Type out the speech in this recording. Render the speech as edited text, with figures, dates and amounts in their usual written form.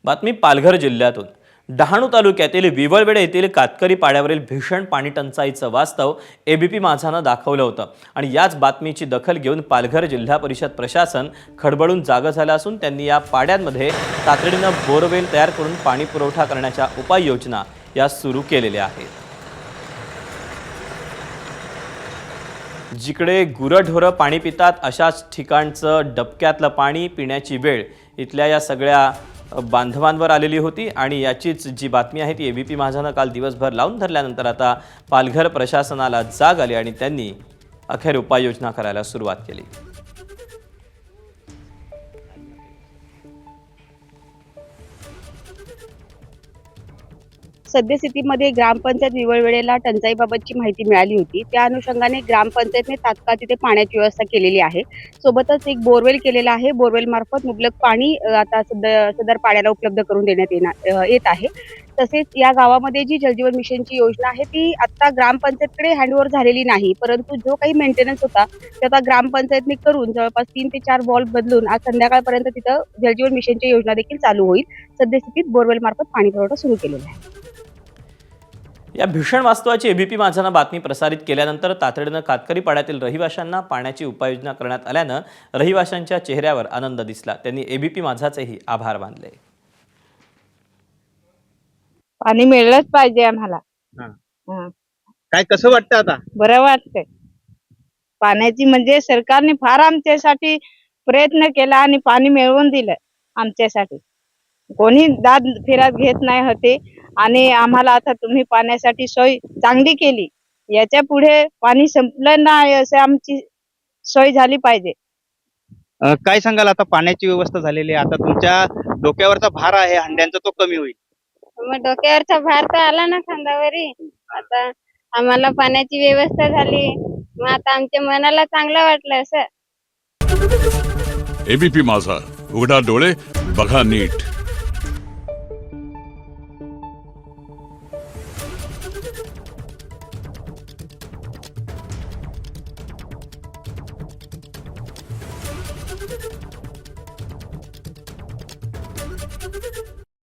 बातमी पालघर जिल्ह्यातून। डहाणू तालुक्यातील विवळवेढे येथील कातकरी पाड्यावरील भीषण पाणी टंचाईचं वास्तव एबीपी माझानं दाखवलं होतं आणि याच बातमीची दखल घेऊन पालघर जिल्हा परिषद प्रशासन खडबडून जागं झालं असून त्यांनी या पाड्यांमध्ये तातडीनं बोरवेल तयार करून पाणी पुरवठा करण्याच्या उपाययोजना या सुरू केलेल्या आहेत। जिकडे गुरढोरं पाणी पितात अशाच ठिकाणचं डबक्यातलं पाणी पिण्याची वेळ इथल्या या सगळ्या बांधवांवर आलेली होती आणि याचीच जी बातमी आहे ती एबीपी माझानं काल दिवसभर लावून धरल्यानंतर आता पालघर प्रशासनाला जाग आली आणि त्यांनी अखेर उपाययोजना करायला सुरुवात केली। सद्यस्थितीमध्ये ग्रामपंचायत विवळवेढेला टंचाईबाबतची माहिती मिळाली होती। त्या अनुषंगाने ग्रामपंचायतने तात्काळ तिथे पाण्याची व्यवस्था केलेली आहे। सोबतच एक बोरवेल केलेला आहे। बोरवेल मार्फत मुबलक पाणी आता सदर पाड्याला उपलब्ध करून देण्यात येत आहे। तसेच या गावामध्ये जी जलजीवन मिशनची योजना आहे ती आता ग्रामपंचायतकडे हँडओव्हर झालेली नाही, परंतु जो काही मेंटेनन्स होता ते आता ग्रामपंचायतने करून जवळपास 3 ते 4 व्हॉल्व बदलून आज संध्याकाळपर्यंत तिथं जलजीवन मिशनची योजना देखील चालू होईल। सद्यस्थितीत बोरवेल मार्फत पाणी पुरवठा सुरू केलेला आहे। या भीषण वास्तवाची एबीपी माझानं बातमी प्रसारित केल्यानंतर तातडीनं कातकरी पाड्यातील रहिवाशांना पाण्याची उपाययोजना करण्यात आल्यानं रहिवाशांच्या चेहऱ्यावर आनंद दिसला। त्यांनी एबीपी माझाचेही आभार मानले। पाणी मिळलंच पाहिजे आम्हाला। काय कसं वाटतं आता? बरं वाटतंय। पाण्याची म्हणजे सरकारने फार आमच्यासाठी प्रयत्न केला आणि पाणी मिळवून दिलं आमच्यासाठी। कोणी दाद फिरत घेत नाही होते आणि आम्हाला आता तुम्ही पाण्यासाठी सोय चांगली केली। याच्या पुढे पाणी संपलं नाही असं आमची सोय झाली पाहिजे। काय सांगाल, आता पाण्याची व्यवस्था झालेली आहे, आता तुमच्या डोक्यावरचा भार आहे हंड्यांचा तो कमी होईल। मग डोक्यावरचा भार तर आला ना खांद्यावरी। आता आम्हाला पाण्याची व्यवस्था झाली, मग आता आमच्या मनाला चांगलं वाटलं असं। एबीपी माझा, उघडा डोळे बघा नीट।